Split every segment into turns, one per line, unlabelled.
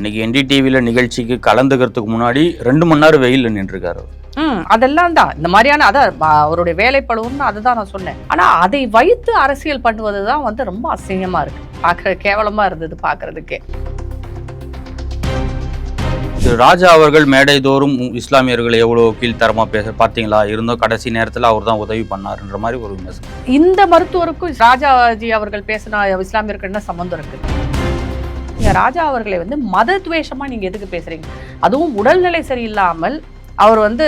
அன்னைக்கு NDTVல நிகழ்ச்சிக்கு கலந்துக்கிறதுக்கு முன்னாடி 2 மணி நேரம் வெயில்ல நின்றுருக்காரு.
அதெல்லாம் தான் இந்த மாதிரியான அதான் அவருடைய வேலைப்படுவோம்னு அதுதான் நான் சொன்னேன். ஆனா அதை வைத்து அரசியல் பண்ணுவதுதான் வந்து ரொம்ப அசிங்கமா இருக்கு, பார்க்க கேவலமா இருந்தது பார்க்கறதுக்கே.
ராஜா அவர்கள் மேடை தோறும் இஸ்லாமியர்கள் எவ்வளோ கீழ்த்தரமா பேச பார்த்தீங்களா, இருந்தோம் கடைசி நேரத்தில் அவர் தான் உதவி பண்ணாருன்ற மாதிரி ஒரு விமர்சனம்.
இந்த மருத்துவருக்கும் ராஜாஜி அவர்கள் பேசின இஸ்லாமியர்கள் என்ன சம்பந்தம் இருக்கு? ராஜா அவர்களை வந்து மத துவேஷமா நீங்க எதுக்கு பேசுறீங்க? அதுவும் உடல்நிலை சரியில்லாமல் அவர் வந்து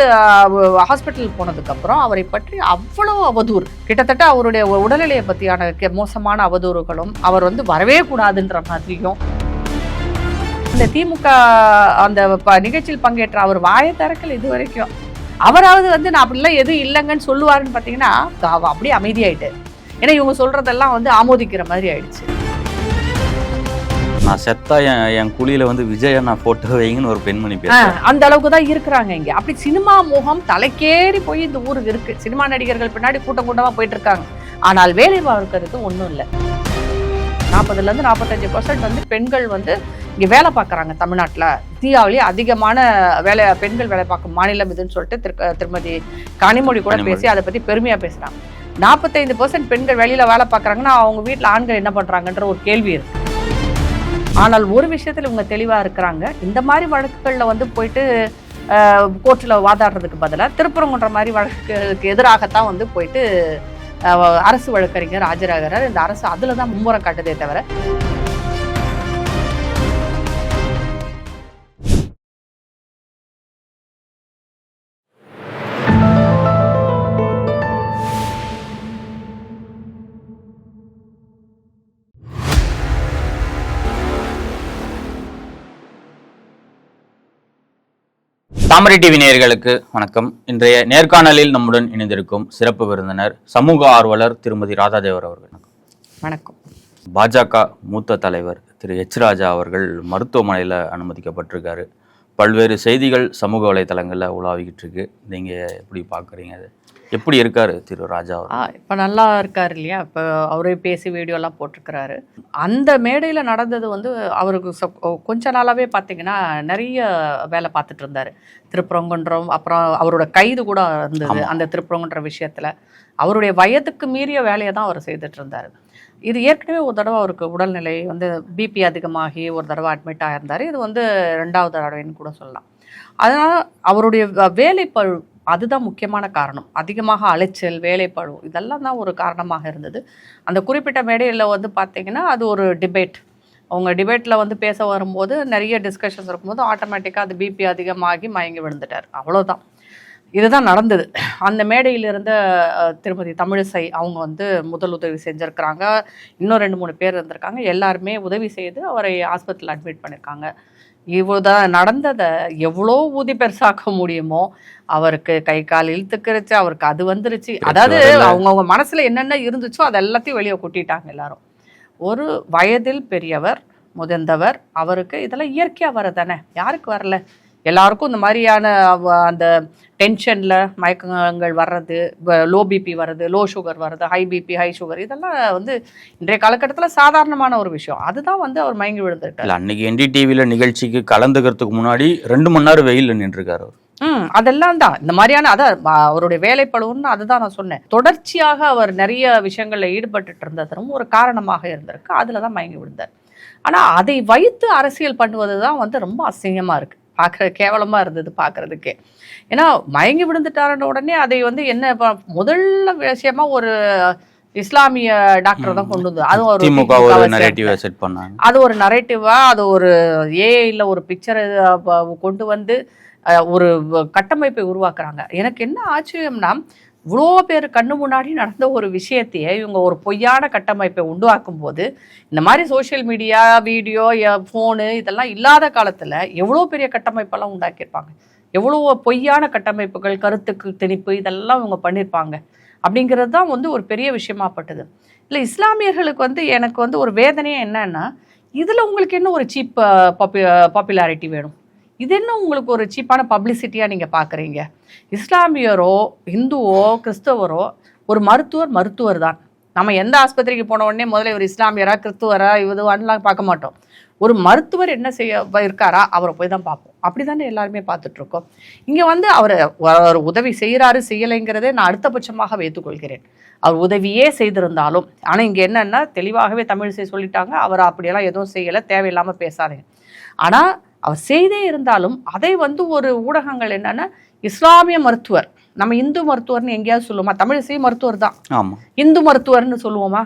ஹாஸ்பிட்டல் போனதுக்கு அப்புறம் அவரை பற்றி அவ்வளவு அவதூறு, கிட்டத்தட்ட அவருடைய உடல்நிலையை பற்றியான மோசமான அவதூறுகளும், அவர் வந்து வரவே கூடாதுன்ற மாதிரியும். இந்த திமுக அந்த நிகழ்ச்சியில் பங்கேற்ற அவர் வாயை திறக்கல இது வரைக்கும். அவராவது வந்து நான் அப்படிலாம் எதுவும் இல்லைங்கன்னு சொல்லுவாருன்னு பார்த்தீங்கன்னா அப்படியே அமைதியாயிட்டு. ஏன்னா இவங்க சொல்றதெல்லாம் வந்து ஆமோதிக்கிற மாதிரி ஆயிடுச்சு.
நான் செத்தா என் குழியில வந்து விஜய் நான் போட்டோ வைங்கன்னு ஒரு பெண்மணி பேசுறேன்.
அந்த அளவுக்கு தான் இருக்கிறாங்க இங்க. அப்படி சினிமா மோகம் தலைக்கேறி போய் இந்த ஊருக்கு இருக்கு. சினிமா நடிகர்கள் பின்னாடி கூட்டம் கூட்டமா போயிட்டு இருக்காங்க. ஆனால் வேலை பார்க்கறது ஒன்றும் இல்லை. 40% 45% வந்து பெண்கள் வந்து இங்க வேலை பார்க்குறாங்க தமிழ்நாட்டில். இந்தியாவிலேயே அதிகமான பெண்கள் வேலை பார்க்கும் மாநிலம் இதுன்னு சொல்லிட்டு திருமதி கனிமொழி கூட பேசி அதை பத்தி பெருமையா பேசுறாங்க. 45% பெண்கள் வெளியில வேலை பார்க்குறாங்கன்னா அவங்க வீட்டில் ஆண்கள் என்ன பண்றாங்கன்ற ஒரு கேள்வி இருக்கு. ஆனால் ஒரு விஷயத்துல இவங்க தெளிவா இருக்கிறாங்க. இந்த மாதிரி வழக்குகள்ல வந்து போயிட்டு கோர்ட்டில் வாதாடுறதுக்கு பதிலாக திருப்பரங்குன்ற மாதிரி வழக்குகளுக்கு எதிராகத்தான் வந்து போயிட்டு அரசு வழக்கறிஞர் ஆஜராகிறார். இந்த அரசு அதுல தான் மும்முரம் காட்டுதே தவிர
தாமரை டிவி நேயர்களுக்கு வணக்கம். இன்றைய நேர்காணலில் நம்முடன் இணைந்திருக்கும் சிறப்பு விருந்தினர் சமூக ஆர்வலர் திருமதி ராதாதேவர் அவர்கள்.
வணக்கம்.
பாஜக மூத்த தலைவர் திரு ராஜா அவர்கள் மருத்துவமனையில் அனுமதிக்கப்பட்டிருக்காரு. பல்வேறு செய்திகள் சமூக வலைதளங்களில் உலாவிக்கிட்டு இருக்கு. நீங்க எப்படி பார்க்குறீங்க? அது எப்படி இருக்காரு திரு ராஜா?
இப்போ நல்லா இருக்காரு இல்லையா? இப்போ அவரே பேசி வீடியோலாம் போட்டிருக்கிறாரு. அந்த மேடையில் நடந்தது வந்து அவருக்கு கொஞ்ச நாளாகவே பார்த்தீங்கன்னா நிறைய வேலை பார்த்துட்டு இருந்தார். திருப்பரங்குன்றம், அப்புறம் அவரோட கைது கூட இருந்தது அந்த திருப்பரங்குன்ற விஷயத்தில். அவருடைய வயதுக்கு மீறிய வேலையை தான் அவர் செய்துட்டு இருந்தார். இது ஏற்கனவே ஒரு தடவை அவருக்கு உடல்நிலை வந்து பிபி அதிகமாகி ஒரு தடவை அட்மிட் ஆகியிருந்தார். இது வந்து 2வது தடவைன்னு கூட சொல்லலாம். அதனால் அவருடைய வேலைப்பழு அதுதான் முக்கியமான காரணம். அதிகமாக அலைச்சல், வேலைப்பழு இதெல்லாம் தான் ஒரு காரணமாக இருந்தது. அந்த குறிப்பிட்ட மேடையில் வந்து பார்த்திங்கன்னா அது ஒரு டிபேட். அவங்க டிபேட்டில் வந்து பேச வரும்போது நிறைய டிஸ்கஷன்ஸ் இருக்கும்போது ஆட்டோமேட்டிக்காக அது பிபி அதிகமாகி மயங்கி விழுந்துட்டார். அவ்வளோதான், இதுதான் நடந்தது. அந்த மேடையில் இருந்த திருமதி தமிழிசை அவங்க வந்து முதல் உதவி செஞ்சுருக்கிறாங்க. இன்னும் 2-3 பேர் இருந்திருக்காங்க. எல்லாருமே உதவி செய்து அவரை ஆஸ்பத்திரியில் அட்மிட் பண்ணியிருக்காங்க. இவ்வளோதான் நடந்ததை எவ்வளோ ஊதி பெருசாக்க முடியுமோ அவருக்கு கை கால் இழுத்துக்கிருச்சு, அவருக்கு அது வந்துருச்சு. அதாவது அவங்கவுங்க மனசில் என்னென்ன இருந்துச்சோ அது எல்லாத்தையும் வெளியே கொட்டிட்டாங்க எல்லாரும். ஒரு வயதில் பெரியவர், முதிர்ந்தவர், அவருக்கு இதெல்லாம் இயற்கையாக வரதானே, யாருக்கு வரல? எல்லாருக்கும் இந்த மாதிரியான அந்த டென்ஷனில் மயக்கங்கள் வர்றது, லோ பிபி வர்றது, லோ சுகர் வர்றது, ஹை பிபி ஹை சுகர், இதெல்லாம் வந்து இன்றைய காலகட்டத்தில் சாதாரணமான ஒரு விஷயம். அதுதான் வந்து அவர் மயங்கி விழுந்திருக்காரு.
அன்னைக்கு NDTVல நிகழ்ச்சிக்கு கலந்துக்கிறதுக்கு முன்னாடி 2 மணி நேரம் வெயில்ல நின்றுருக்காரு.
அதெல்லாம் தான் இந்த மாதிரியான அதான் அவருடைய வேலைப்படுவோம்னு அதுதான் நான் சொன்னேன். தொடர்ச்சியாக அவர் நிறைய விஷயங்களில் ஈடுபட்டு இருந்ததும் ஒரு காரணமாக இருந்திருக்கு. அதில் தான் மயங்கி விழுந்தார். ஆனால் அதை வைத்து அரசியல் பண்ணுவது தான் வந்து ரொம்ப அசிங்கமாக இருக்குது, பார்க்குற கேவலமாக இருந்தது பார்க்குறதுக்கே. ஏன்னா மயங்கி விழுந்துட்டாருன்ற உடனே அதை வந்து என்ன முதல்ல விஷயமா ஒரு இஸ்லாமிய டாக்டர் தான் கொண்டு வந்து அது ஒரு நரேட்டிவா, அது ஒரு ஏஐல ஒரு பிக்சரை கொண்டு வந்து ஒரு கட்டமைப்பை உருவாக்குறாங்க. எனக்கு என்ன ஆச்சரியம்னா, இவ்வளோ பேர் கண்ணு முன்னாடி நடந்த ஒரு விஷயத்தையே இவங்க ஒரு பொய்யான கட்டமைப்பை உண்டாக்கும் போது, இந்த மாதிரி சோஷியல் மீடியா, வீடியோ, ஃபோனு இதெல்லாம் இல்லாத காலத்தில் எவ்வளோ பெரிய கட்டமைப்பெல்லாம் உண்டாக்கியிருப்பாங்க. எவ்வளோ பொய்யான கட்டமைப்புகள், கருத்துக்கு திணிப்பு இதெல்லாம் இவங்க பண்ணியிருப்பாங்க. அப்படிங்கிறது தான் வந்து ஒரு பெரிய விஷயமாப்பட்டது. இல்லை, இஸ்லாமியர்களுக்கு வந்து எனக்கு வந்து ஒரு வேதனையே என்னன்னா, இதில் உங்களுக்கு என்ன ஒரு சீப் பாப்புலாரிட்டி வேணும்? இது என்ன உங்களுக்கு ஒரு சீப்பான பப்ளிசிட்டியாக நீங்கள் பார்க்குறீங்க? இஸ்லாமியரோ இந்துவோ கிறிஸ்தவரோ ஒரு மருத்துவர் தான். நம்ம எந்த ஆஸ்பத்திரிக்கு போன உடனே முதல்ல ஒரு இஸ்லாமியரா கிறிஸ்துவரா இதுவான்லாம் பார்க்க மாட்டோம். ஒரு மருத்துவர் என்ன செய்ய இருக்காரா, அவரை போய் தான் பார்ப்போம். அப்படிதானே எல்லாருமே பார்த்துட்டு இருக்கோம். இங்க வந்து அவர் உதவி செய்யறாரு செய்யலைங்கிறதே நான் அடுத்தபட்சமாக வைத்துக்கொள்கிறேன். அவர் உதவியே செய்திருந்தாலும், ஆனா இங்க என்னன்னா தெளிவாகவே தமிழிசை சொல்லிட்டாங்க, அவர் அப்படியெல்லாம் எதுவும் செய்யலை, தேவையில்லாம பேசாதீங்க. ஆனா அவர் செய்தே இருந்தாலும் அதை வந்து ஒரு ஊடகங்கள் என்னன்னா இஸ்லாமிய மருத்துவர், நம்ம இந்து மருத்துவர்னு எங்கேயாவது சொல்லுவோமா? தமிழிசை மருத்துவர் தான், இந்து மருத்துவர்னு சொல்லுவோமா?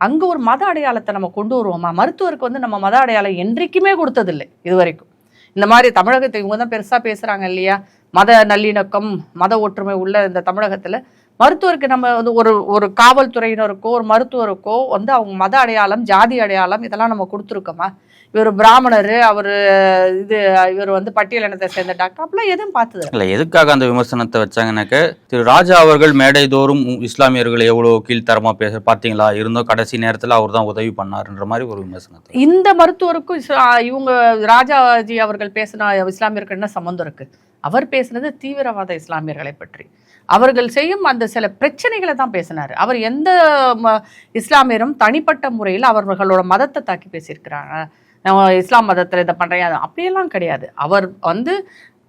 அங்க ஒரு மத அடையாளத்தை நம்ம கொண்டு வருவோமா? மருத்துவருக்கு வந்து நம்ம மத அடையாளம் என்றைக்குமே கொடுத்ததில்லை இது வரைக்கும். இந்த மாதிரி தமிழகத்தை இவங்க தான் பெருசா பேசுறாங்க இல்லையா, மத நல்லிணக்கம் மத ஒற்றுமை உள்ள இந்த தமிழகத்துல மருத்துவருக்கு நம்ம வந்து ஒரு காவல்துறையினருக்கோ ஒரு மருத்துவருக்கோ வந்து அவங்க மத அடையாளம் ஜாதி அடையாளம் இதெல்லாம் நம்ம கொடுத்துருக்கோமா? இவர் பிராமணர், இவர் வந்து பட்டியல் இனத்தை சேர்ந்த டாக்டர், அப்படிலாம் எதுவும் பார்த்தது
இல்லை. எதுக்காக அந்த விமர்சனத்தை வச்சாங்கன்னாக்க, திரு ராஜா அவர்கள் மேடைதோறும் இஸ்லாமியர்கள் எவ்வளோ கீழ்த்தரமா பார்த்தீங்களா, இருந்தோம் கடைசி நேரத்தில் அவர் தான் உதவி பண்ணாருன்ற மாதிரி ஒரு விமர்சனத்தை.
இந்த மருத்துவருக்கும் இவங்க ராஜாஜி அவர்கள் பேசின இஸ்லாமியர்கள் என்ன சம்மந்தம் இருக்கு? அவர் பேசுனது தீவிரவாத இஸ்லாமியர்களை பற்றி, அவர்கள் செய்யும் அந்த சில பிரச்சனைகளை தான் பேசினார். அவர் எந்த இஸ்லாமியரும் தனிப்பட்ட முறையில் அவர்களோட மதத்தை தாக்கி பேசியிருக்கிறாங்க, இஸ்லாம் மதத்தில் இதை பண்ணுறேன் அப்படியெல்லாம் கிடையாது. அவர் வந்து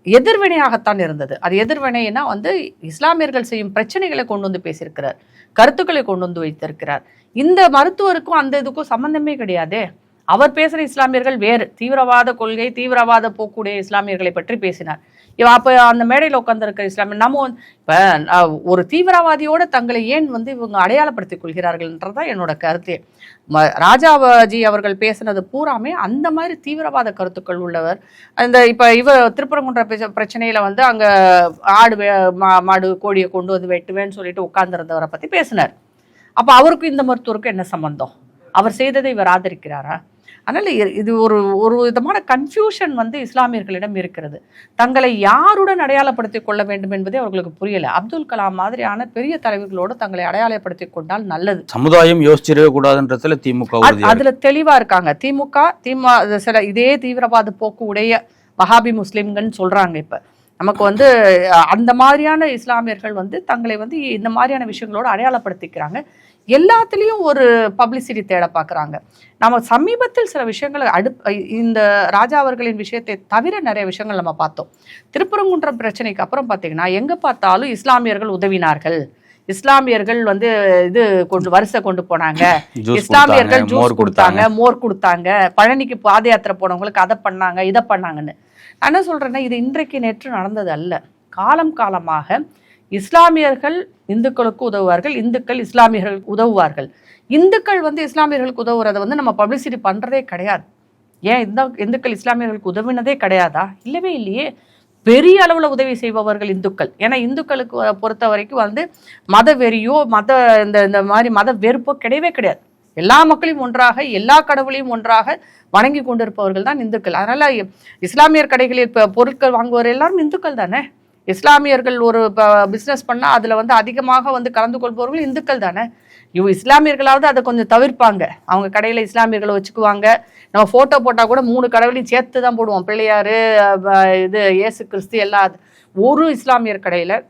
எதிர்வினையாகத்தான் இருந்தது. அது எதிர்வினைன்னா வந்து இஸ்லாமியர்கள் செய்யும் பிரச்சனைகளை கொண்டு வந்து பேசியிருக்கிறார், கருத்துக்களை கொண்டு வந்து வைத்திருக்கிறார். இந்த மருத்துவருக்கும் அந்த இதுக்கும் சம்பந்தமே கிடையாதே. அவர் பேசுகிற இஸ்லாமியர்கள் வேறு, தீவிரவாத கொள்கை தீவிரவாத போக்குடைய இஸ்லாமியர்களை பற்றி பேசினார். அப்போ அந்த மேடையில் உட்காந்துருக்கிற இஸ்லாமியர் நம்ம இப்போ ஒரு தீவிரவாதியோட தங்களை ஏன் வந்து இவங்க அடையாளப்படுத்திக் கொள்கிறார்கள்ன்றதான் என்னோட கருத்தே. ராஜாஜி அவர்கள் பேசுனது பூராமே அந்த மாதிரி தீவிரவாத கருத்துக்கள் உள்ளவர். இந்த இப்போ திருப்பரங்குன்ற பிரச்சனையில வந்து அங்க மாடு கோழியை கொண்டு வந்து வெட்டுவேன்னு சொல்லிட்டு உட்கார்ந்துருந்தவரை பத்தி பேசினார். அப்போ அவருக்கும் இந்த மருத்துவருக்கும் என்ன சம்பந்தம்? அவர் செய்ததை இவர் ஆதரிக்கிறாரா? அதனால இது ஒரு விதமான கன்ஃபியூஷன் வந்து இஸ்லாமியர்களிடம் இருக்கிறது. தங்களை யாருடன் அடையாளப்படுத்திக் கொள்ள வேண்டும் என்பதே அவர்களுக்கு புரியல. அப்துல் கலாம் மாதிரியான பெரிய தலைவர்களோடு தங்களை அடையாளப்படுத்திக் கொண்டால் நல்லது.
சமுதாயம் யோசிச்சிடவே கூடாதுன்றதுல திமுக
அதுல தெளிவா இருக்காங்க. திமுக சில இதே தீவிரவாத போக்கு உடைய வஹாபி முஸ்லிம்கள்னு சொல்றாங்க. இப்ப நமக்கு வந்து அந்த மாதிரியான இஸ்லாமியர்கள் வந்து தங்களை வந்து இந்த மாதிரியான விஷயங்களோடு அடையாளப்படுத்திக்கிறாங்க. எல்லாத்துலேயும் ஒரு பப்ளிசிட்டி தேட பார்க்குறாங்க. நம்ம சமீபத்தில் சில விஷயங்களை இந்த ராஜா அவர்களின் விஷயத்தை தவிர நிறைய விஷயங்கள் நம்ம பார்த்தோம். திருப்பரங்குன்றம் பிரச்சனைக்கு அப்புறம் பார்த்தீங்கன்னா எங்கே பார்த்தாலும் இஸ்லாமியர்கள் உதவினார்கள், இஸ்லாமியர்கள் வந்து வரிசை கொண்டு போனாங்க, இஸ்லாமியர்கள் ஜூஸ் கொடுத்தாங்க, மோர் கொடுத்தாங்க, பழனிக்கு பாத யாத்திரை போனவங்களுக்கு அதை பண்ணாங்க இதை பண்ணாங்கன்னு. நான் என்ன சொல்கிறேன்னா, இது இன்றைக்கு நேற்று நடந்தது அல்ல. காலம் காலமாக இஸ்லாமியர்கள் இந்துக்களுக்கு உதவுவார்கள், இந்துக்கள் இஸ்லாமியர்களுக்கு உதவுவார்கள். இந்துக்கள் வந்து இஸ்லாமியர்களுக்கு உதவுறதை வந்து நம்ம பப்ளிசிட்டி பண்ணுறதே கிடையாது. ஏன் இந்துக்கள் இஸ்லாமியர்களுக்கு உதவினதே கிடையாதா? இல்லவே இல்லையே. பெரிய அளவில் உதவி செய்பவர்கள் இந்துக்கள். ஏன்னா இந்துக்களுக்கு பொறுத்த வரைக்கும் வந்து மத வெறியோ இந்த மாதிரி மத வெறுப்போ கிடையவே கிடையாது. எல்லா மக்களையும் ஒன்றாக எல்லா கடவுளையும் ஒன்றாக வணங்கி கொண்டிருப்பவர்கள் தான் இந்துக்கள். அதனால இஸ்லாமியர் கடைகளில் பொருட்கள் வாங்குவோர் எல்லாரும் இந்துக்கள் தானே. இஸ்லாமியர்கள் ஒரு பிஸ்னஸ் பண்ணால் அதில் வந்து அதிகமாக வந்து கலந்து கொள்பவர்கள் இந்துக்கள் தானே. இஸ்லாமியர்களாவது அதை கொஞ்சம் தவிர்ப்பாங்க. அவங்க கடையில் இஸ்லாமியர்களை வச்சுக்குவாங்க. நம்ம ஃபோட்டோ போட்டால் கூட 3 கடவுளையும் சேர்த்து தான் போடுவோம். பிள்ளையார், இயேசு கிறிஸ்து எல்லாம். ஒரு இஸ்லாமியர் கடையில்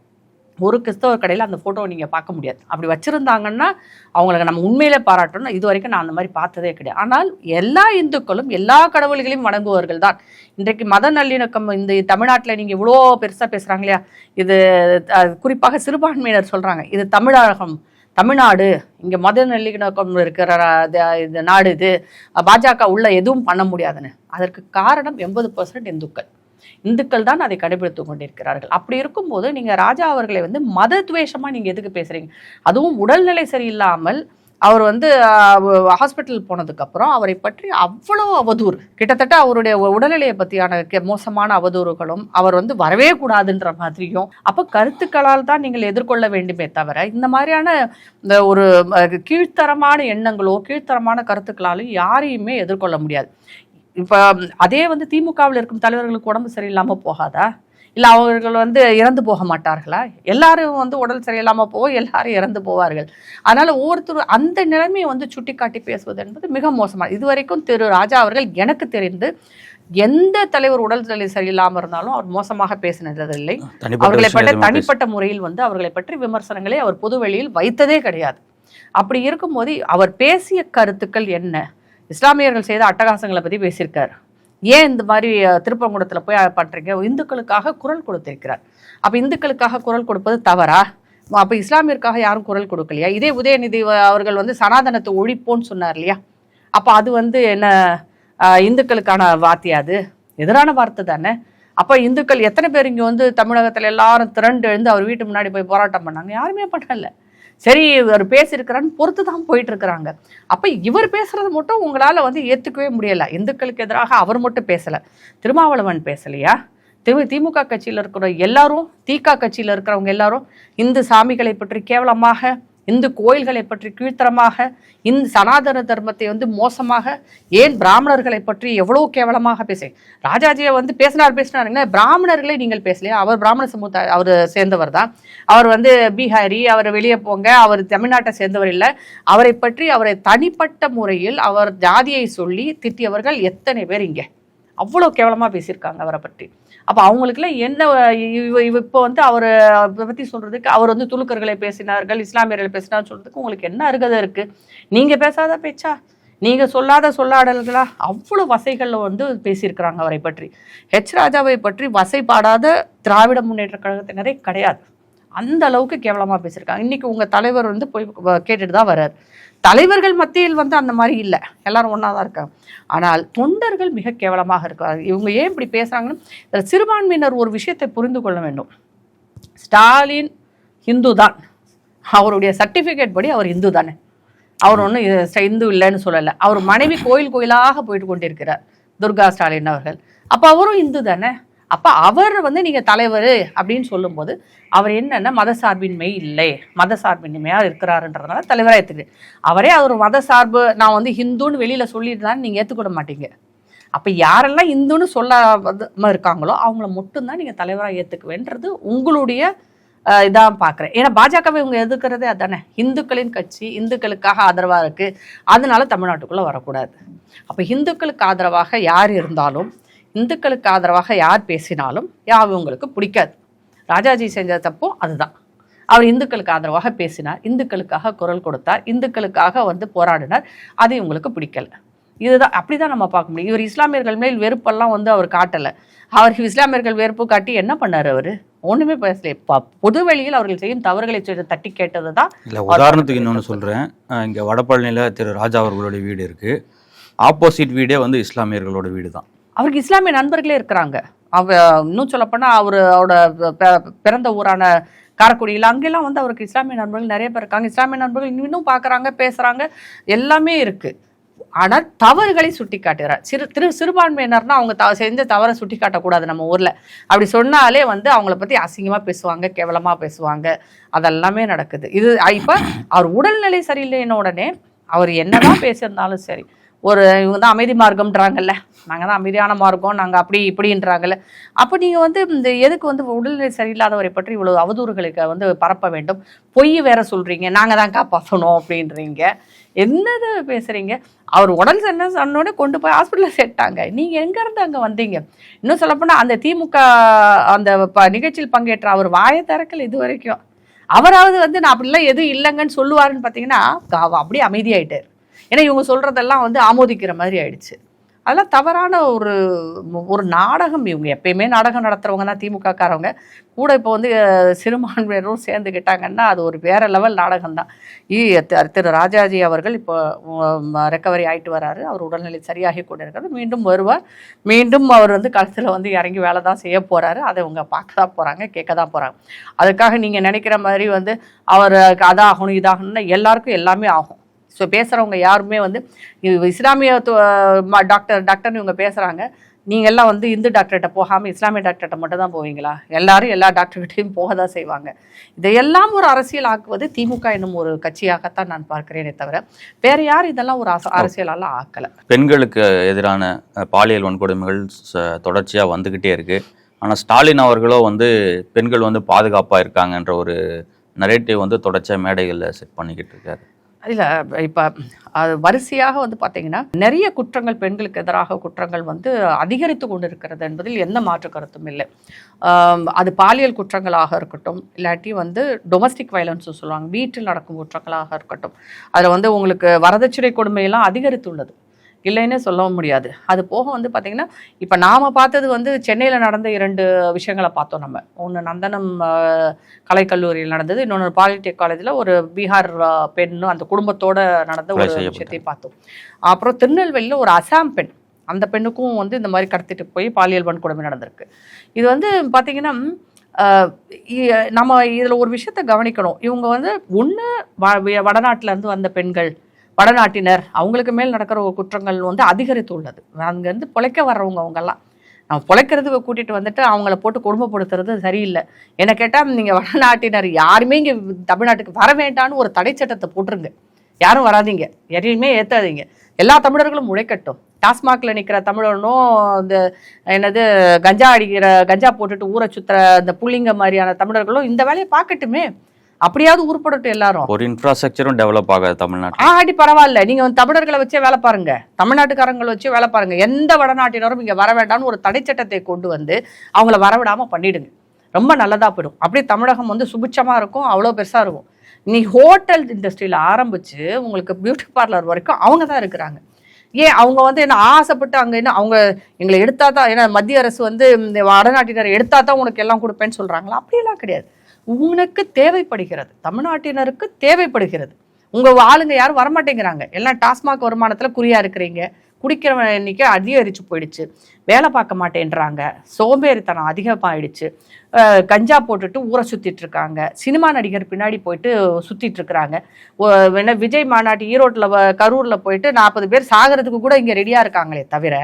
ஒரு கிறிஸ்தவர் கடையில் அந்த ஃபோட்டோவை நீங்கள் பார்க்க முடியாது. அப்படி வச்சுருந்தாங்கன்னா அவங்களுக்கு நம்ம உண்மையிலே பாராட்டணும். இது வரைக்கும் நான் அந்த மாதிரி பார்த்ததே கிடையாது. ஆனால் எல்லா இந்துக்களும் எல்லா கடவுள்களையும் வணங்குவர்கள் தான். இன்றைக்கு மத நல்லிணக்கம் இந்த தமிழ்நாட்டில் நீங்கள் இவ்வளோ பெருசாக பேசுகிறாங்க இல்லையா, இது குறிப்பாக சிறுபான்மையினர் சொல்கிறாங்க, இது தமிழ்நாடு, இங்கே மத நல்லிணக்கம் இருக்கிற இது நாடு, இது பாஜக உள்ள எதுவும் பண்ண முடியாதுன்னு. அதற்கு காரணம் 80% இந்துக்கள் தான் அதை கடைபிடித்து கொண்டிருக்கிறார்கள். அப்படி இருக்கும்போது நீங்கள் ராஜா அவர்களை வந்து மத துவேஷமாக நீங்கள் எதுக்கு பேசுகிறீங்க? அதுவும் உடல்நிலை சரியில்லாமல் அவர் வந்து ஹாஸ்பிட்டல் போனதுக்கப்புறம் அவரை பற்றி அவ்வளோ அவதூறு, கிட்டத்தட்ட அவருடைய உடல்நிலையை பற்றியான மோசமான அவதூறுகளும், அவர் வந்து வரவே கூடாதுன்ற மாதிரியும். அப்போ கருத்துக்களால் தான் நீங்கள் எதிர்கொள்ள வேண்டுமே தவிர இந்த மாதிரியான இந்த ஒரு கீழ்த்தரமான எண்ணங்களோ கீழ்த்தரமான கருத்துக்களாலும் யாரையுமே எதிர்கொள்ள முடியாது. இப்போ அதே வந்து திமுகவில் இருக்கும் தலைவர்களுக்கு உடம்பு சரியில்லாமல் போகாதா? இல்லை அவர்கள் வந்து இறந்து போக மாட்டார்களா? எல்லாரும் வந்து உடல் சரியில்லாமல் போக எல்லாரும் இறந்து போவார்கள். அதனால் ஒவ்வொருத்தரும் அந்த நிலைமையை வந்து சுட்டி காட்டி பேசுவது என்பது மிக மோசமாக. இதுவரைக்கும் திரு ராஜா அவர்கள் எனக்கு தெரிந்து எந்த தலைவர் உடல்நிலை சரியில்லாமல் இருந்தாலும் அவர் மோசமாக பேசினதில்லை. அவர்களை பற்றி தனிப்பட்ட முறையில் வந்து அவர்களை பற்றி விமர்சனங்களை அவர் பொதுவெளியில் வைத்ததே கிடையாது. அப்படி இருக்கும்போது அவர் பேசிய கருத்துக்கள் என்ன, இஸ்லாமியர்கள் செய்த அட்டகாசங்களை பற்றி பேசியிருக்காரு. ஏன் இந்த மாதிரி திருப்பரங்குன்றத்தில் போய் பண்ணுறீங்க? இந்துக்களுக்காக குரல் கொடுத்திருக்கிறார். அப்போ இந்துக்களுக்காக குரல் கொடுப்பது தவறா? அப்போ இஸ்லாமியருக்காக யாரும் குரல் கொடுக்கலையா? இதே உதயநிதி அவர்கள் வந்து சனாதனத்தை ஒழிப்போன்னு சொன்னார் இல்லையா? அப்போ அது வந்து என்ன இந்துக்களுக்கான வார்த்தையா? அது எதிரான வார்த்தை தானே. அப்போ இந்துக்கள் எத்தனை பேர் இங்கே வந்து தமிழகத்தில் எல்லாரும் திரண்டு எழுந்து அவர் வீட்டு முன்னாடி போய் போராட்டம் பண்ணாங்க? யாருமே பண்ணல. சரி, இவர் பேசியிருக்கிறான்னு பொறுத்து தான் போயிட்டு இருக்கிறாங்க. அப்போ இவர் பேசுறது மட்டும் உங்களால் வந்து ஏற்றுக்கவே முடியலை. இந்துக்களுக்கு எதிராக அவர் மட்டும் பேசலை, திருமாவளவன் பேசலையா? திமுக கட்சியில் இருக்கிற எல்லாரும், திக கட்சியில் இருக்கிறவங்க எல்லாரும் இந்து சாமிகளை பற்றி கேவலமாக, இந்து கோயில்களை பற்றி கீழ்த்தரமாக, இந்த சனாதன தர்மத்தை வந்து மோசமாக, ஏன் பிராமணர்களை பற்றி எவ்வளோ கேவலமாக ராஜாஜியை வந்து பேசினாருங்கன்னா பிராமணர்களை நீங்கள் பேசலையா? அவர் பிராமண சமூக அவர் சேர்ந்தவர் தான். அவர் வந்து பீகாரி, அவர் வெளியே போங்க, அவர் தமிழ்நாட்டை சேர்ந்தவர் இல்லை. அவரை பற்றி அவரை தனிப்பட்ட முறையில் அவர் ஜாதியை சொல்லி திட்டியவர்கள் எத்தனை பேர் இங்கே அவ்வளோ கேவலமாக பேசியிருக்காங்க அவரை பற்றி. அப்போ அவங்களுக்குலாம் என்ன இப்போ வந்து அவரை பற்றி சொல்கிறதுக்கு, அவர் வந்து துலுக்கர்களை பேசினார்கள், இஸ்லாமியர்களை பேசினார்னு சொல்கிறதுக்கு உங்களுக்கு என்ன அருகதை இருக்குது? நீங்கள் பேசாத பேச்சா? நீங்கள் சொல்லாத சொல்லாடல்களா? அவ்வளோ வசைகளில் வந்து பேசியிருக்கிறாங்க அவரை பற்றி. ராஜாவை பற்றி வசைப்பாடாத திராவிட முன்னேற்ற கழகத்தினரே கிடையாது. அந்த அளவுக்கு கேவலமாக பேசியிருக்காங்க. இன்றைக்கி உங்கள் தலைவர் வந்து போய் கேட்டுட்டு தான் வர்றார். தலைவர்கள் மத்தியில் வந்து அந்த மாதிரி இல்லை, எல்லாரும் ஒன்றா தான் இருக்காங்க. ஆனால் தொண்டர்கள் மிக கேவலமாக இருக்கிறாங்க. இவங்க ஏன் இப்படி பேசுகிறாங்கன்னு சிறுபான்மையினர் ஒரு விஷயத்தை புரிந்து கொள்ள வேண்டும். ஸ்டாலின் இந்து தான், அவருடைய சர்டிஃபிகேட் படி அவர் இந்து தானே. அவர் ஒன்றும் இந்து இல்லைன்னு சொல்லலை. அவர் மனைவி கோயிலாக போயிட்டு கொண்டிருக்கிறார், துர்கா ஸ்டாலின் அவர்கள். அப்போ அவரும் இந்து தானே. அப்போ அவர் வந்து நீங்கள் தலைவர் அப்படின்னு சொல்லும்போது அவர் என்னென்ன மதசார்பின்மை இல்லை, மதசார்பின்மையாக இருக்கிறாருன்றதுனால தலைவராக ஏற்றுக்கிறேன். அவரே அவர் மதசார்பு, நான் வந்து ஹிந்துன்னு வெளியில் சொல்லியிருந்தான்னு நீங்கள் ஏற்றுக்கூட மாட்டீங்க. அப்போ யாரெல்லாம் இந்துன்னு சொல்லாம இருக்காங்களோ அவங்கள மட்டும்தான் நீங்கள் தலைவராக ஏற்றுக்குவேன்றது உங்களுடைய இதான் பார்க்குறேன். ஏன்னா பாஜகவை இவங்க எதிர்க்கிறதே அதானே, இந்துக்களின் கட்சி, இந்துக்களுக்காக ஆதரவாக இருக்குது, அதனால தமிழ்நாட்டுக்குள்ளே வரக்கூடாது. அப்போ இந்துக்களுக்கு ஆதரவாக யார் இருந்தாலும், இந்துக்களுக்கு ஆதரவாக யார் பேசினாலும் அவங்களுக்கு பிடிக்காது. ராஜாஜி செஞ்ச தப்பும் அதுதான். அவர் இந்துக்களுக்கு ஆதரவாக பேசினார், இந்துக்களுக்காக குரல் கொடுத்தார், இந்துக்களுக்காக வந்து போராடினார், அது இவங்களுக்கு பிடிக்கல. இதுதான், அப்படிதான் நம்ம பார்க்க முடியும். இவர் இஸ்லாமியர்கள் மேல் வெறுப்பெல்லாம் வந்து அவர் காட்டலை. அவர் இஸ்லாமியர்கள் வெறுப்பு காட்டி என்ன பண்ணார்? அவர் ஒன்றுமே பேசல. பொது வெளியில் அவர்கள் செய்யும் தவறுகளை தட்டி கேட்டது தான்.
இல்லை, உதாரணத்துக்கு இன்னொன்று சொல்கிறேன். இங்கே வடபழனியில் திரு ராஜா அவர்களுடைய வீடு இருக்குது. ஆப்போசிட் வீடே வந்து இஸ்லாமியர்களோட வீடு தான்.
அவருக்கு இஸ்லாமிய நண்பர்களே இருக்கிறாங்க. இன்னும் சொல்லப்போனால் அவரோட பிறந்த ஊரான காரைக்குடியில் அங்கெல்லாம் வந்து அவருக்கு இஸ்லாமிய நண்பர்கள் நிறைய பேர் இருக்காங்க. இஸ்லாமிய நண்பர்கள் இன்னும் பார்க்குறாங்க, பேசுகிறாங்க, எல்லாமே இருக்குது. ஆனால் தவறுகளை சுட்டி காட்டுகிறார். சிறுபான்மையினர்னா அவங்க செஞ்ச தவறை சுட்டி காட்டக்கூடாது நம்ம ஊரில். அப்படி சொன்னாலே வந்து அவங்கள பற்றி அசிங்கமாக பேசுவாங்க, கேவலமாக பேசுவாங்க, அதெல்லாமே நடக்குது. இது இப்போ அவர் உடல்நிலை சரியில்லைன்னு உடனே அவர் என்னதான் பேசியிருந்தாலும் சரி, இவங்க தான் அமைதி மார்க்கம்ன்றாங்கல்ல, நாங்கள் தான் அமைதியான மார்க்கம், நாங்கள் அப்படி இப்படின்றாங்கல்ல. அப்போ நீங்கள் வந்து இந்த எதுக்கு வந்து உடல்நிலை சரியில்லாதவரை பற்றி இவ்வளோ அவதூறுகளுக்கு வந்து பரப்ப வேண்டும்? பொய் வேற சொல்கிறீங்க, நாங்கள் தான் காப்பாற்றணும் அப்படின்றீங்க, என்னது பேசுகிறீங்க? அவர் உடல் சொன்னோடனே கொண்டு போய் ஹாஸ்பிட்டலில் சேர்த்தாங்க. நீங்கள் எங்கேருந்து அங்கே வந்தீங்க? இன்னும் சொல்லப்போனால் அந்த திமுக அந்த நிகழ்ச்சியில் பங்கேற்ற அவர் வாயை திறக்கல இது வரைக்கும். அவராவது வந்து நான் அப்படிலாம் எதுவும் இல்லைங்கன்னு சொல்லுவாருன்னு பார்த்தீங்கன்னா அப்படியே அமைதியாயிட்டார். ஏன்னா இவங்க சொல்கிறதெல்லாம் வந்து ஆமோதிக்கிற மாதிரி ஆயிடுச்சு. அதெல்லாம் தவறான ஒரு நாடகம். இவங்க எப்பயுமே நாடகம் நடத்துகிறவங்க தான் திமுக காரவங்க. கூட இப்போ வந்து சிறுபான்மையினரும் சேர்ந்துக்கிட்டாங்கன்னா அது ஒரு வேற லெவல் நாடகம் தான். திரு ராஜாஜி அவர்கள் இப்போ ரெக்கவரி ஆகிட்டு வராரு. அவர் உடல்நிலை சரியாகி கொண்டு இருக்கிறது. மீண்டும் வருவார். மீண்டும் அவர் வந்து களத்தில் வந்து இறங்கி வேலை தான் செய்ய போகிறாரு. அதை இவங்க பார்க்க தான் போகிறாங்க, கேட்க தான் போகிறாங்க. அதுக்காக நீங்கள் நினைக்கிற மாதிரி வந்து அவர் அதாகணும் இதாகணும்னா எல்லாருக்கும் எல்லாமே ஆகும். ஸோ பேசுகிறவங்க யாருமே வந்து இஸ்லாமிய டாக்டர்னு இவங்க பேசுகிறாங்க. நீங்கள் எல்லாம் வந்து இந்து டாக்டர்கிட்ட போகாமல் இஸ்லாமிய டாக்டர்கிட்ட மட்டும் தான் போவீங்களா? எல்லாரும் எல்லா டாக்டர்கிட்டையும் போக தான் செய்வாங்க. இதையெல்லாம் ஒரு அரசியல் ஆக்குவது திமுக என்னும் ஒரு கட்சியாகத்தான் நான் பார்க்கிறேனே தவிர வேறு யார் இதெல்லாம் ஒரு அரசியலால் ஆக்கலை.
பெண்களுக்கு எதிரான பாலியல் வன்கொடுமைகள் தொடர்ச்சியாக வந்துக்கிட்டே இருக்குது. ஆனால் ஸ்டாலின் அவர்களோ வந்து பெண்கள் வந்து பாதுகாப்பாக இருக்காங்கன்ற ஒரு நரேட்டிவ் வந்து தொடர்ச்சியாக மேடைகளில் செட் பண்ணிக்கிட்டு இருக்காரு.
இல்லை, இப்போ அது வரிசையாக வந்து பார்த்திங்கன்னா நிறைய குற்றங்கள், பெண்களுக்கு எதிராக குற்றங்கள் வந்து அதிகரித்து கொண்டு இருக்கிறது என்பதில் எந்த மாற்று கருத்தும் இல்லை. அது பாலியல் குற்றங்களாக இருக்கட்டும், இல்லாட்டி வந்து டொமஸ்டிக் வயலன்ஸ் சொல்லுவாங்க, வீட்டில் நடக்கும் குற்றங்களாக இருக்கட்டும், அதில் வந்து உங்களுக்கு வரதட்சணை கொடுமையெல்லாம் அதிகரித்துள்ளது. இல்லைன்னே சொல்லவும் முடியாது. அது போக வந்து பார்த்தீங்கன்னா, இப்போ நாம் பார்த்தது வந்து சென்னையில் நடந்த 2 விஷயங்களை பார்த்தோம் நம்ம. ஒன்று நந்தனம் கலைக்கல்லூரியில் நடந்தது, இன்னொன்று பாலிடெக் காலேஜில் ஒரு பீகார் பெண்ணு அந்த குடும்பத்தோடு நடந்த ஒரு விஷயத்தை பார்த்தோம். அப்புறம் திருநெல்வேலியில் ஒரு அசாம் பெண், அந்த பெண்ணுக்கும் வந்து இந்த மாதிரி கடத்திட்டு போய் பாலியல் வன்கொடுமை நடந்திருக்கு. இது வந்து பார்த்தீங்கன்னா நம்ம இதில் ஒரு விஷயத்தை கவனிக்கணும். இவங்க வந்து ஒன்று வடநாட்டிலேருந்து வந்த பெண்கள், வடநாட்டினர், அவங்களுக்கு மேல் நடக்கிற ஒரு குற்றங்கள் வந்து அதிகரித்து உள்ளது. அங்கேருந்து பிழைக்க வர்றவங்க அவங்கெல்லாம் நம்ம பிழைக்கிறதுக்கு கூட்டிகிட்டு வந்துட்டு அவங்கள போட்டு கொடுமைப்படுத்துறது சரியில்லை. என்ன கேட்டால் நீங்கள் வடநாட்டினர் யாருமே இங்கே தமிழ்நாட்டுக்கு வர வேண்டான்னு ஒரு தடை சட்டத்தை போட்டுருங்க. யாரும் வராதிங்க, எதையுமே ஏற்றாதீங்க, எல்லா தமிழர்களும் உழைக்கட்டும். டாஸ்மாகில் நிற்கிற தமிழனும் இந்த என்னது கஞ்சா போட்டுட்டு ஊரை சுற்றுற இந்த புள்ளிங்க மாதிரியான தமிழர்களும் இந்த வேலையை பார்க்கட்டுமே, அப்படியாவது உருப்படட்டும் எல்லாரும்.
ஒரு இன்ஃப்ராஸ்ட்ரக்சரும் டெவலப் ஆகாது தமிழ்நாடு.
ஆடி பரவாயில்ல, நீங்கள் வந்து தமிழர்களை வச்சே வேலை பாருங்க, தமிழ்நாட்டுக்காரங்களை வச்சே வேலை பாருங்க. எந்த வடநாட்டினரும் இங்கே வர வேண்டாம்னு ஒரு தடை சட்டத்தை கொண்டு வந்து அவங்கள வரவிடாமல் பண்ணிடுங்க, ரொம்ப நல்லதாக போயிடும். அப்படியே தமிழகம் வந்து சுபிட்சமாக இருக்கும், அவ்வளோ பெருசாக இருக்கும். நீ ஹோட்டல் இண்டஸ்ட்ரியில் ஆரம்பித்து உங்களுக்கு பியூட்டி பார்லர் வரைக்கும் அவங்க தான் இருக்கிறாங்க. ஏன் அவங்க வந்து என்ன ஆசைப்பட்டு அங்கே என்ன அவங்க எங்களை எடுத்தா தான், ஏன்னா மத்திய அரசு வந்து இந்த வடநாட்டினர் எடுத்தா தான் உனக்கு எல்லாம் கொடுப்பேன்னு சொல்கிறாங்களா? அப்படியெல்லாம் கிடையாது. உனக்கு தேவைப்படுகிறது, தமிழ்நாட்டினருக்கு தேவைப்படுகிறது. உங்கள் ஆளுங்க யாரும் வரமாட்டேங்கிறாங்க, எல்லாம் டாஸ்மாக் வருமானத்தில் குறியாக இருக்கிறீங்க. குடிக்கிற எண்ணிக்கை அதிகரித்து போயிடுச்சு, வேலை பார்க்க மாட்டேன்றாங்க, சோம்பேறித்தனம் அதிகமாகிடுச்சு, கஞ்சா போட்டுட்டு ஊரை சுற்றிட்டு இருக்காங்க, சினிமா நடிகர் பின்னாடி போயிட்டு சுற்றிட்டு இருக்கிறாங்க. என்ன விஜய் மாநாட்டு ஈரோட்டில் கரூரில் போயிட்டு 40 பேர் சாகிறதுக்கு கூட இங்கே ரெடியாக இருக்காங்களே தவிர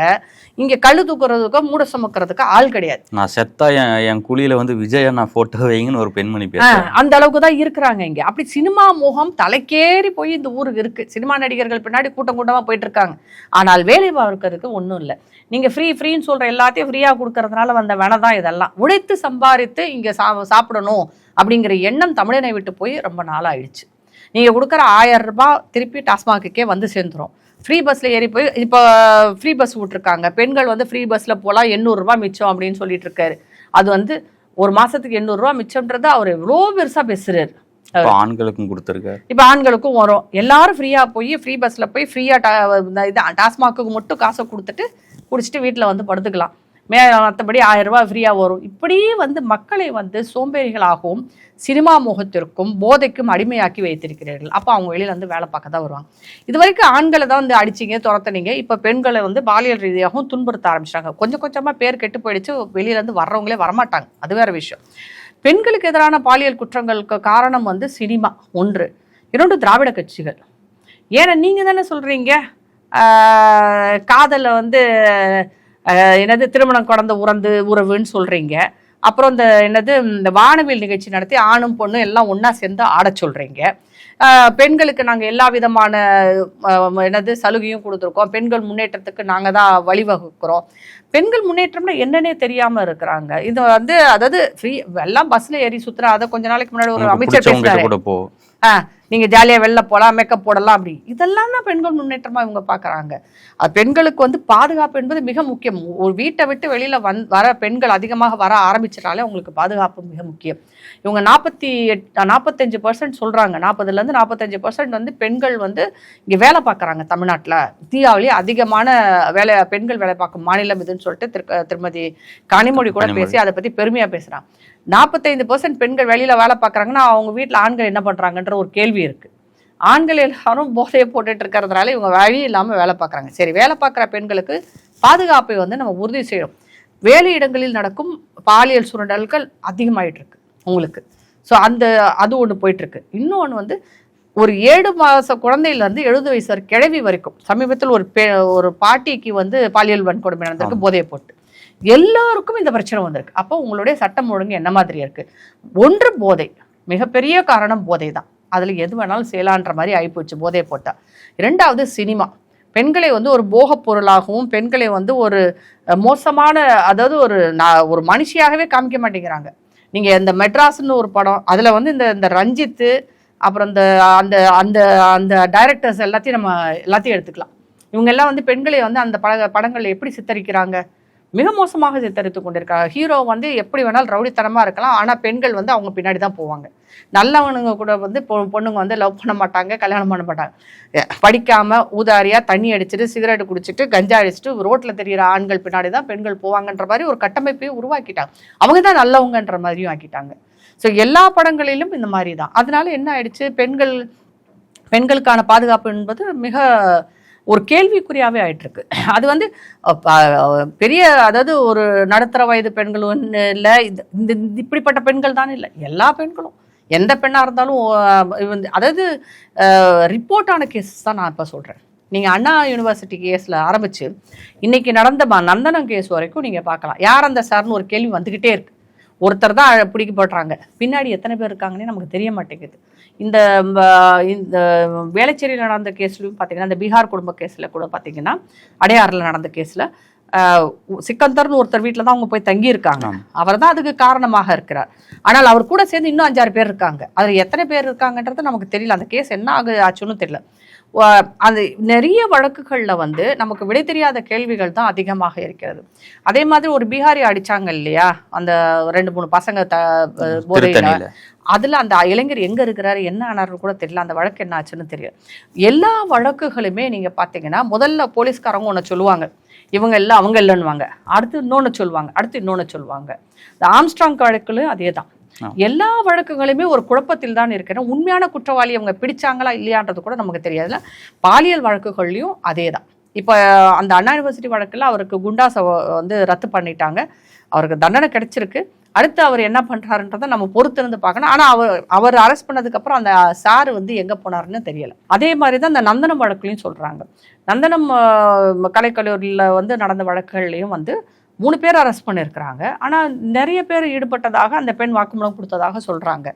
இங்கே கல் தூக்குறதுக்கோ மூட சுமக்கிறதுக்கோ ஆள் கிடையாது.
நான் செத்தா என் குழியில் வந்து விஜய் நான் ஃபோட்டோ வைங்கன்னு ஒரு பெண்மணி
அந்த அளவுக்கு தான் இருக்கிறாங்க இங்கே. அப்படி சினிமா மோகம் தலைக்கேறி போய் இந்த ஊருக்கு இருக்குது. சினிமா நடிகர்கள் பின்னாடி கூட்டம் கூட்டமாக போயிட்டு இருக்காங்க. ஆனால் வேலை பார்க்கறதுக்கு ஒன்றும் இல்லை. நீங்கள் ஃப்ரீன்னு சொல்கிற எல்லாத்தையும் ஃப்ரீயாக கொடுக்கறதுனால வந்த வேலை தான் இதெல்லாம். உழைத்து சம்பாதித்து இங்கே சாப்பிடணும் அப்படிங்கிற எண்ணம் தமிழனை விட்டு போய் ரொம்ப நாளாகிடுச்சு. நீங்கள் கொடுக்குற 1000 ரூபாய் திருப்பி டாஸ்மாகுக்கே வந்து சேர்ந்துடும். ஃப்ரீ பஸ்ஸில் ஏறி போய் இப்போ ஃப்ரீ பஸ் விட்ருக்காங்க, பெண்கள் வந்து ஃப்ரீ பஸ்ஸில் போகலாம், 800 ரூபா மிச்சம் அப்படின்னு சொல்லிட்டு இருக்காரு. அது வந்து ஒரு மாதத்துக்கு 800 ரூபா மிச்சம்ன்றது அவர் எவ்வளோ பெருசாக பேசுகிறார்.
ஆண்களுக்கும் கொடுத்துருக்காரு,
இப்போ ஆண்களுக்கும் வரும். எல்லாரும் ஃப்ரீயாக போய் ஃப்ரீ பஸ்ஸில் போய் ஃப்ரீயாக இது டாஸ்மாக்கு மட்டும் காசை கொடுத்துட்டு குடிச்சிட்டு வீட்டில் வந்து படுத்துக்கலாம், மற்றபடி 1000 ரூபா ஃப்ரீயாக வரும். இப்படி வந்து மக்களை வந்து சோம்பேறிகளாகவும் சினிமா முகத்திற்கும் போதைக்கும் அடிமையாக்கி வைத்திருக்கிறீர்கள். அப்போ அவங்க வெளியில் வந்து வேலை பார்க்க தான் வருவாங்க. இது வரைக்கும் ஆண்களை தான் வந்து அடிச்சிங்க, துரத்துனீங்க. இப்போ பெண்களை வந்து பாலியல் ரீதியாகவும் துன்புறுத்த ஆரம்பிச்சிட்டாங்க. கொஞ்சம் கொஞ்சமாக பேர் கெட்டு போயிடுச்சு, வெளியிலேருந்து வர்றவங்களே வரமாட்டாங்க, அது வேறு விஷயம். பெண்களுக்கு எதிரான பாலியல் குற்றங்களுக்கு காரணம் வந்து சினிமா ஒன்று, 2 திராவிட கட்சிகள். ஏன்னா நீங்கள் தானே சொல்கிறீங்க காதலை வந்து என்னது திருமணம் கடந்த உறவுன்னு சொல்கிறீங்க. அப்புறம் இந்த வானவில் நிகழ்ச்சி நடத்தி ஆணும் பொண்ணும் எல்லாம் ஒன்றா சேர்ந்து ஆட சொல்கிறீங்க. பெண்களுக்கு நாங்கள் எல்லா விதமான சலுகையும் கொடுத்துருக்கோம், பெண்கள் முன்னேற்றத்துக்கு நாங்கள் தான் வழிவகுக்கிறோம். பெண்கள் முன்னேற்றம்னா என்னன்னே தெரியாமல் இருக்கிறாங்க. இது வந்து அதாவது ஃப்ரீ எல்லாம் பஸ்ஸில் ஏறி சுற்றுறா. அதை கொஞ்ச நாளைக்கு முன்னாடி ஒரு அமைச்சர் பேசுகிறாரு, நீங்கள் ஜாலியாக வெளில போகலாம், மேக்கப் போடலாம், அப்படி இதெல்லாம் தான் பெண்கள் முன்னேற்றமாக இவங்க பார்க்குறாங்க. பெண்களுக்கு வந்து பாதுகாப்பு என்பது மிக முக்கியம். ஒரு வீட்டை விட்டு வெளியில் வர பெண்கள் அதிகமாக வர ஆரம்பிச்சிட்டாலே உங்களுக்கு பாதுகாப்பு மிக முக்கியம். இவங்க 45% சொல்கிறாங்க, 40% 45% வந்து பெண்கள் வந்து இங்கே வேலை பார்க்குறாங்க தமிழ்நாட்டில். இந்தியாவிலேயே அதிகமான பெண்கள் வேலை பார்க்கும் மாநிலம் இதுன்னு சொல்லிட்டு திருமதி கனிமொழி கூட பேசி அதை பற்றி பெருமையாக பேசுகிறாங்க. 45% பெண்கள் வெளியில் வேலை பார்க்குறாங்கன்னா அவங்க வீட்டில் ஆண்கள் என்ன பண்ணுறாங்கன்ற ஒரு கேள்வி இருக்குது. ஆண்கள் எல்லாரும் போதையை போட்டுட்டு இருக்கிறதுனால இவங்க வழி இல்லாமல் வேலை பார்க்குறாங்க. சரி, வேலை பார்க்குற பெண்களுக்கு பாதுகாப்பை வந்து நம்ம உறுதி செய்யணும். வேலை இடங்களில் நடக்கும் பாலியல் சுரண்டல்கள் அதிகமாகிட்டு இருக்கு உங்களுக்கு. ஸோ அது ஒன்று போயிட்டுருக்கு. இன்னொன்று வந்து ஒரு 7 மாத குழந்தையிலேருந்து 70 வயசு கிழவி வரைக்கும் சமீபத்தில் ஒரு பாட்டிக்கு வந்து பாலியல் வன்கொடுமை நடந்திருக்கு போதையை போட்டு. எல்லாருக்கும் இந்த பிரச்சனை வந்திருக்கு. அப்போ உங்களுடைய சட்டம் ஒழுங்கு என்ன மாதிரி இருக்குது? ஒன்று போதை, மிகப்பெரிய காரணம் போதை தான். அதில் எது வேணாலும் செய்யலான்ற மாதிரி ஆகிப்போச்சு போதையை போட்டால். 2வது சினிமா, பெண்களை வந்து ஒரு போகப் பொருளாகவும் பெண்களை வந்து ஒரு மோசமான, அதாவது ஒரு மனுஷியாகவே காமிக்க மாட்டேங்கிறாங்க. நீங்கள் இந்த மெட்ராஸ்ன்னு ஒரு படம், அதில் வந்து இந்த ரஞ்சித்து அப்புறம் அந்த அந்த அந்த டைரக்டர்ஸ் எல்லாத்தையும் எடுத்துக்கலாம். இவங்க எல்லாம் வந்து பெண்களை வந்து அந்த படங்களை எப்படி சித்தரிக்கிறாங்க? மிக மோசமாக சித்தரித்து கொண்டிருக்காங்க. ஹீரோ வந்து எப்படி வேணாலும் ரவுடித்தனமாக இருக்கலாம், ஆனால் பெண்கள் வந்து அவங்க பின்னாடி தான் போவாங்க. நல்லவனுங்க கூட வந்து பொண்ணுங்க வந்து லவ் பண்ண மாட்டாங்க, கல்யாணம் பண்ண மாட்டாங்க. படிக்காமல் ஊதாரியாக தண்ணி அடிச்சுட்டு சிகரெட் குடிச்சிட்டு கஞ்சா அடிச்சுட்டு ரோட்டில் தெரிகிற ஆண்கள் பின்னாடி தான் பெண்கள் போவாங்கன்ற மாதிரி ஒரு கட்டமைப்பையும் உருவாக்கிட்டாங்க. அவங்க தான் நல்லவங்கன்ற மாதிரியும் ஆக்கிட்டாங்க. ஸோ எல்லா படங்களிலும் இந்த மாதிரி தான். அதனால என்ன ஆயிடுச்சு, பெண்களுக்கான பாதுகாப்பு என்பது மிக ஒரு கேள்விக்குறியாகவே ஆயிட்டிருக்கு. அது வந்து பெரிய, அதாவது ஒரு நடுத்தர வயது பெண்கள் ஒன்று இல்லை, இந்த இப்படிப்பட்ட பெண்கள் தானே இல்லை, எல்லா பெண்களும் எந்த பெண்ணாக இருந்தாலும் அதாவது ரிப்போர்ட்டான கேஸஸ் தான் நான் இப்போ சொல்கிறேன். நீங்கள் அண்ணா யூனிவர்சிட்டி கேஸில் ஆரம்பித்து இன்றைக்கி நடந்த நந்தனம் கேஸ் வரைக்கும் நீங்கள் பார்க்கலாம். யார் அந்த சார்னு ஒரு கேள்வி வந்துக்கிட்டே இருக்குது. ஒருத்தர் தான் பிடிக்கப்படுறாங்க, பின்னாடி எத்தனை பேர் இருக்காங்கன்னே நமக்கு தெரிய மாட்டேங்குது. இந்த வேளச்சேரியில் நடந்த கேஸ்லையும் பார்த்தீங்கன்னா, இந்த பீகார் குடும்ப கேஸில் கூட பார்த்தீங்கன்னா, அடையாறில் நடந்த கேஸில் சிக்கந்தர்னு ஒருத்தர் வீட்டில் தான் அவங்க போய் தங்கியிருக்காங்க. அவர் தான் அதுக்கு காரணமாக இருக்கிறார். ஆனால் அவர் கூட சேர்ந்து இன்னும் 5-6 பேர் இருக்காங்க. அதில் எத்தனை பேர் இருக்காங்கன்றது நமக்கு தெரியல. அந்த கேஸ் என்ன ஆச்சுன்னு தெரியல. அது நிறைய வழக்குகளில் வந்து நமக்கு விடை தெரியாத கேள்விகள் தான் அதிகமாக இருக்கிறது. அதே மாதிரி ஒரு பீகாரி அடித்தாங்க இல்லையா, அந்த 2-3 பசங்க போதையில், அதில் அந்த இளைஞர் எங்கே இருக்கிறாரு, என்ன ஆனார்னு கூட தெரியல, அந்த வழக்கு என்ன ஆச்சுன்னு தெரியல. எல்லா வழக்குகளுமே நீங்கள் பார்த்தீங்கன்னா முதல்ல போலீஸ்காரங்க ஒன்று சொல்லுவாங்க, இவங்க இல்லை அவங்க இல்லைன்னுவாங்க, அடுத்து இன்னொன்று சொல்லுவாங்க, அடுத்து இன்னொன்று சொல்லுவாங்க. இந்த ஆம்ஸ்ட்ராங் வழக்குலையும் அதே தான். எல்லா வழக்குகளுமே ஒரு குழப்பத்தில் தான் இருக்கிறேன். உண்மையான குற்றவாளி அவங்க பிடிச்சாங்களா இல்லையான்றது கூட நமக்கு தெரியாதுல. பாலியல் வழக்குகள்லையும் அதே தான். இப்போ அந்த அண்ணா யூனிவர்சிட்டி வழக்கில் அவருக்கு குண்டாஸை வந்து ரத்து பண்ணிட்டாங்க, அவருக்கு தண்டனை கிடைச்சிருக்கு. அடுத்து அவர் என்ன பண்ணுறாருன்றதை நம்ம பொறுத்திருந்து பார்க்கணும். ஆனால் அவர் அரெஸ்ட் பண்ணதுக்கப்புறம் அந்த சார் வந்து எங்கே போனாருன்னு தெரியலை. அதே மாதிரி தான் இந்த நந்தனம் வழக்குலையும் சொல்கிறாங்க. நந்தனம் கலைக்கல்லூரியில் வந்து நடந்த வழக்குகள்லையும் வந்து 3 பேர் அரெஸ்ட் பண்ணியிருக்கிறாங்க. ஆனால் நிறைய பேர் ஈடுபட்டதாக அந்த பெண் வாக்குமூலம் கொடுத்ததாக சொல்கிறாங்க.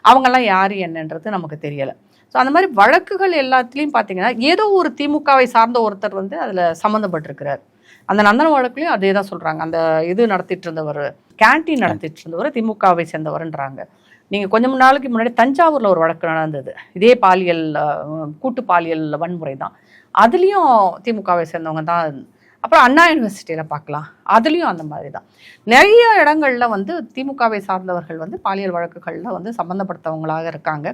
அவங்கெல்லாம் யார் என்னன்றது நமக்கு தெரியலை. ஸோ அந்த மாதிரி வழக்குகள் எல்லாத்துலேயும் பார்த்தீங்கன்னா ஏதோ ஒரு திமுகவை சார்ந்த ஒருத்தர் வந்து அதில் சம்மந்தப்பட்டிருக்கிறார். அந்த நந்தனம் வழக்குலையும் அதே தான் சொல்கிறாங்க. அந்த இது நடத்திட்டு இருந்தவர், கேன்டீன் நடத்திட்டு இருந்தவர் திமுகவை சேர்ந்தவர்ன்றாங்க. நீங்கள் கொஞ்சம் நாளைக்கு முன்னாடி தஞ்சாவூரில் ஒரு வழக்கு நடந்தது, இதே பாலியல் கூட்டு பாலியல் வன்முறை தான். அதுலேயும் திமுகவை சேர்ந்தவங்க தான். அப்புறம் அண்ணா யூனிவர்சிட்டியில் பார்க்கலாம், அதுலேயும் அந்த மாதிரி தான். நிறைய இடங்களில் வந்து திமுகவை சார்ந்தவர்கள் வந்து பாலியல் வழக்குகளில் வந்து சம்மந்தப்படுத்தவங்களாக இருக்காங்க.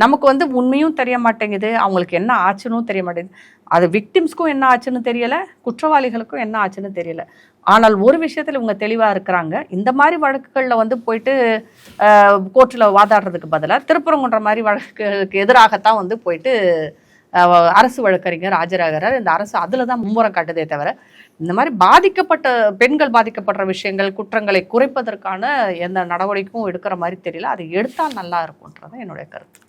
நமக்கு வந்து உண்மையும் தெரிய மாட்டேங்குது, அவங்களுக்கு என்ன ஆச்சுன்னு தெரிய மாட்டேங்குது. அது விக்டிம்ஸ்க்கும் என்ன ஆச்சுன்னு தெரியலை, குற்றவாளிகளுக்கும் என்ன ஆச்சுன்னு தெரியல. ஆனால் ஒரு விஷயத்தில் இவங்க தெளிவாக இருக்கிறாங்க, இந்த மாதிரி வழக்குகளில் வந்து போயிட்டு கோர்ட்டில் வாதாடுறதுக்கு பதிலாக திருப்பரங்குன்ற மாதிரி வழக்குகளுக்கு எதிராகத்தான் வந்து போயிட்டு அரசு வழக்கறிஞர் ஆஜராகிறார். இந்த அரசு அதில் தான் மும்முரம் காட்டுதே தவிர இந்த மாதிரி பெண்கள் பாதிக்கப்படுற விஷயங்கள், குற்றங்களை குறைப்பதற்கான எந்த நடவடிக்கையும் எடுக்கிற மாதிரி தெரியல. அது எடுத்தால் நல்லா இருக்கும்ன்றது என்னுடைய கருத்து.